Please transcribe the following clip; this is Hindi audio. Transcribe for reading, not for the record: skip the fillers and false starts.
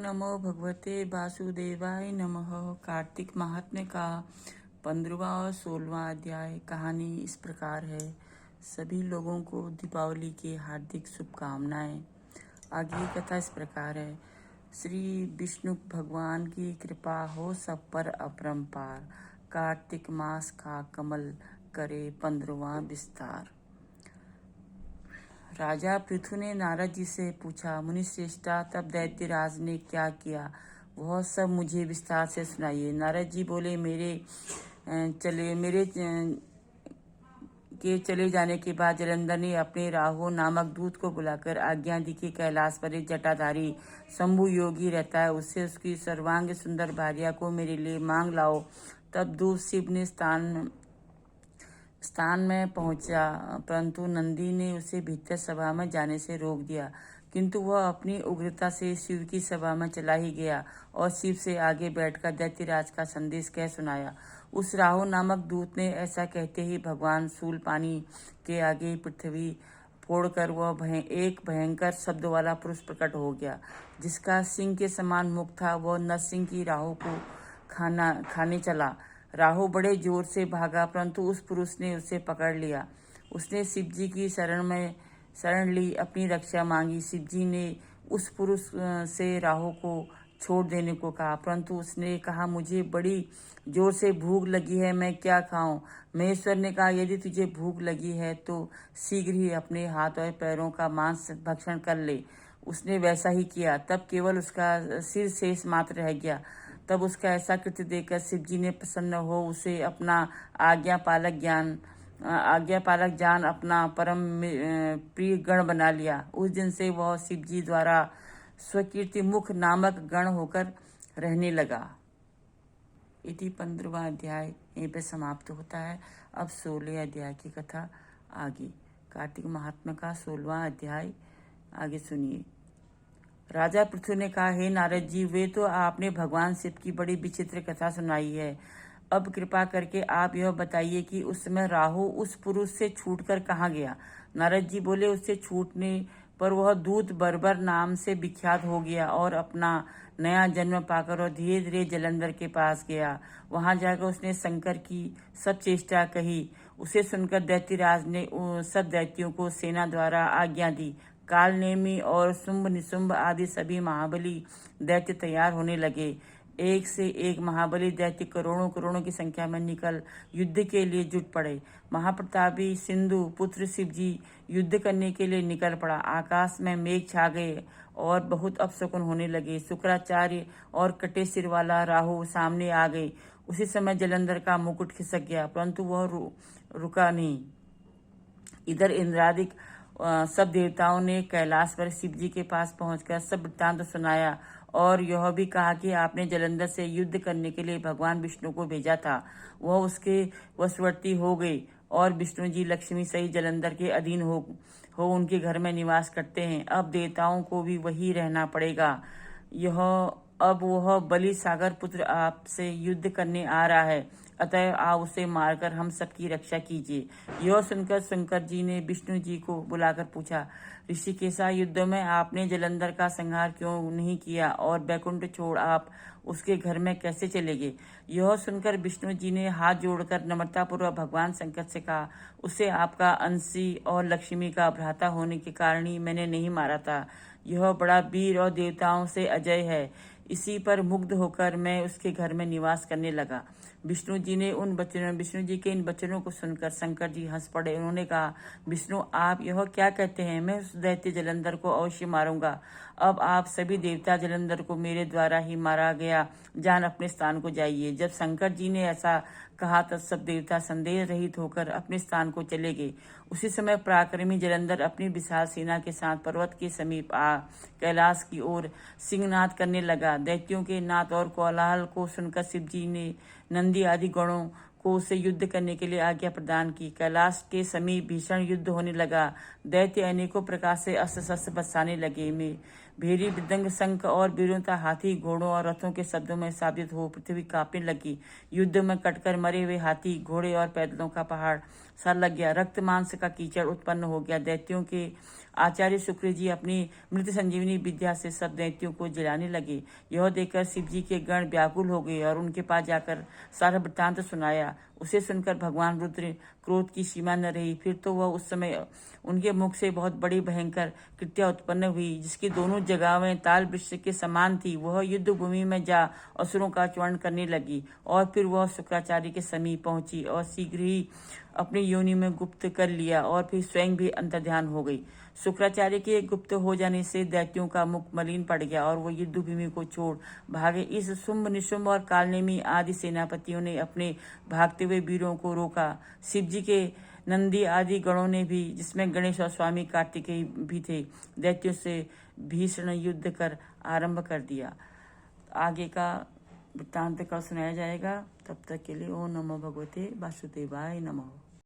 नमो भगवते वासुदेवाय नमः। कार्तिक महात्म्य का 15वां और 16वां अध्याय। कहानी इस प्रकार है। सभी लोगों को दीपावली की हार्दिक शुभकामनाएं। आगे कथा इस प्रकार है। श्री विष्णु भगवान की कृपा हो सब पर अपरंपार। कार्तिक मास का कमल करे 15वां विस्तार। राजा पृथु ने नारद जी से पूछा, मुनिश्रेष्ठा, तब दैत्यराज ने क्या किया, वह सब मुझे विस्तार से सुनाइए। नारद जी बोले, मेरे के चले जाने के बाद जलंधर ने अपने राहु नामक दूत को बुलाकर आज्ञा दी कि कैलाश पर एक जटाधारी शंभु योगी रहता है, उससे उसकी सर्वांग सुंदर भार्या को मेरे लिए मांग लाओ। तब दूत शिव ने स्थान में पहुंचा, परंतु नंदी ने उसे भीतर सभा में जाने से रोक दिया। किंतु वह अपनी उग्रता से शिव की सभा में चला ही गया और शिव से आगे बैठकर दैत्यराज का संदेश कह सुनाया। उस राहु नामक दूत ने ऐसा कहते ही भगवान शूलपाणी के आगे पृथ्वी फोड़कर वह एक भयंकर शब्द वाला पुरुष प्रकट हो गया, जिसका सिंह के समान मुख था। वह नरसिंह की राहु को खाने चला। राहु बड़े जोर से भागा, परंतु उस पुरुष ने उसे पकड़ लिया। उसने शिव जी की शरण ली, अपनी रक्षा मांगी। शिव जी ने उस पुरुष से राहु को छोड़ देने को कहा, परंतु उसने कहा, मुझे बड़ी जोर से भूख लगी है, मैं क्या खाऊं। महेश्वर ने कहा, यदि तुझे भूख लगी है तो शीघ्र ही अपने हाथ और पैरों का मांस भक्षण कर ले। उसने वैसा ही किया। तब केवल उसका सिर शेष मात्र रह गया। तब उसका ऐसा कृत्य देखकर शिव जी ने प्रसन्न हो उसे अपना आज्ञा पालक जान अपना परम प्रिय गण बना लिया। उस दिन से वह शिव जी द्वारा स्वकीर्ति मुख नामक गण होकर रहने लगा। इति 15वां अध्याय यहीं पे समाप्त होता है। अब 16वें अध्याय की कथा आगे। कार्तिक महात्म्य का 16वां अध्याय आगे सुनिए। राजा पृथु ने कहा, हे नारद जी, वे तो आपने भगवान शिव की बड़ी विचित्र कथा सुनाई है। अब कृपा करके आप यह बताइए कि उस समय राहु उस पुरुष से छूटकर कहाँ गया। नारद जी बोले, उससे छूटने पर वह दूत बर्बर नाम से विख्यात हो गया और अपना नया जन्म पाकर और धीरे धीरे जलंधर के पास गया। वहां जाकर उसने शंकर की सब चेष्टा कही। उसे सुनकर दैत्यराज ने सब दैत्यों को सेना द्वारा आज्ञा दी। कालनेमी और शुंभ निशुंभ आदि सभी महाबली दैत्य तैयार होने लगे। एक से एक महाबली दैत्य करोड़ों करोड़ों की संख्या में निकल युद्ध के लिए जुट पड़े। महाप्रतापी सिंधु पुत्र शिव जी युद्ध करने के लिए निकल पड़ा। आकाश में मेघ छा गए और बहुत अपशकुन होने लगे। शुक्राचार्य और कटे सिर वाला राहु सामने आ गए। उसी समय जलंधर का मुकुट खिसक गया, परंतु वह रुका नहीं। इधर इंद्रादिक सब देवताओं ने कैलाश पर शिव जी के पास पहुंचकर सब वृत्तांत सुनाया और यह भी कहा कि आपने जलंधर से युद्ध करने के लिए भगवान विष्णु को भेजा था। वह उसके वशवर्ती हो गए और विष्णु जी लक्ष्मी सहित जलंधर के अधीन हो उनके घर में निवास करते हैं। अब देवताओं को भी वही रहना पड़ेगा। अब वह बलि सागर पुत्र आपसे युद्ध करने आ रहा है, अतः आप उसे मारकर हम सबकी रक्षा कीजिए। यह सुनकर शंकर जी ने विष्णु जी को बुलाकर पूछा, ऋषिकेशा, युद्ध में आपने जलंधर का संहार क्यों नहीं किया और बैकुंठ छोड़ आप उसके घर में कैसे चले गए। यह सुनकर विष्णु जी ने हाथ जोड़कर नम्रतापूर्वक भगवान शंकर से कहा, उसे आपका अंशी और लक्ष्मी का भ्राता होने के कारण ही मैंने नहीं मारा था। यह बड़ा वीर और देवताओं से अजय है। इसी पर मुग्ध होकर मैं उसके घर में निवास करने लगा। विष्णु जी के इन वचनों को सुनकर शंकर जी हंस पड़े। उन्होंने कहा, विष्णु, आप यह क्या कहते हैं। मैं उस दैत्य जलंधर को अवश्य मारूंगा। अब आप सभी देवता जलंधर को मेरे द्वारा ही मारा गया जान अपने स्थान को जाइए। जब शंकर जी ने ऐसा कहा तब सब देवता संदेह रहित होकर अपने स्थान को चले गए। उसी समय पराक्रमी जलंधर अपनी विशाल सेना के साथ पर्वत के समीप कैलाश की ओर सिंहनाद करने लगा। दैत्यों के नाद और कोलाहल को सुनकर शिव जी ने नंदी आदि गणों को उससे युद्ध करने के लिए आज्ञा प्रदान की। कैलाश के समीप भीषण युद्ध होने लगा। दैत्य अनेकों प्रकार से अस्त्र शस्त्र बरसाने लगे। भेरी मृदंग शंख और वीरोता हाथी घोड़ों और रथों के शब्दों में साबित हो पृथ्वी कांपने लगी। युद्ध में कटकर मरे हुए हाथी घोड़े और पैदलों का पहाड़ सा लग गया। रक्त मांस का कीचड़ उत्पन्न हो गया। दैत्यों के आचार्य शुक्र जी अपनी मृत संजीवनी विद्या से सब दैत्यों को जलाने लगे। यह देखकर शिव जी के गण व्याकुल हो गए और उनके पास जाकर सारा वृत्तांत सुनाया। उसे सुनकर भगवान रुद्र क्रोध की सीमा न रही। फिर तो वह उस समय उनके मुख से बहुत बड़ी भयंकर कृत्या उत्पन्न हुई, जिसकी दोनों जगहें ताल वृक्ष के समान थी। वह युद्ध भूमि में जा असुरों का चूर्ण करने लगी और फिर वह शुक्राचार्य के समीप पहुंची और शीघ्र ही अपनी योनि में गुप्त कर लिया और फिर स्वयं भी अंतर्ध्यान हो गई। शुक्राचार्य के गुप्त हो जाने से दैत्यों का मुख मलिन पड़ गया और वो युद्ध भूमि को छोड़ भागे। इस शुंभ निशुंभ और कालनेमी आदि सेनापतियों ने अपने भागते हुए वीरों को रोका। शिव जी के नंदी आदि गणों ने भी, जिसमें गणेश और स्वामी कार्तिकेय भी थे, दैत्यों से भीषण युद्ध कर आरंभ कर दिया। आगे का वृत्तांत कल सुनाया जाएगा। तब तक के लिए ओम नमो भगवते वासुदेवाय नमः।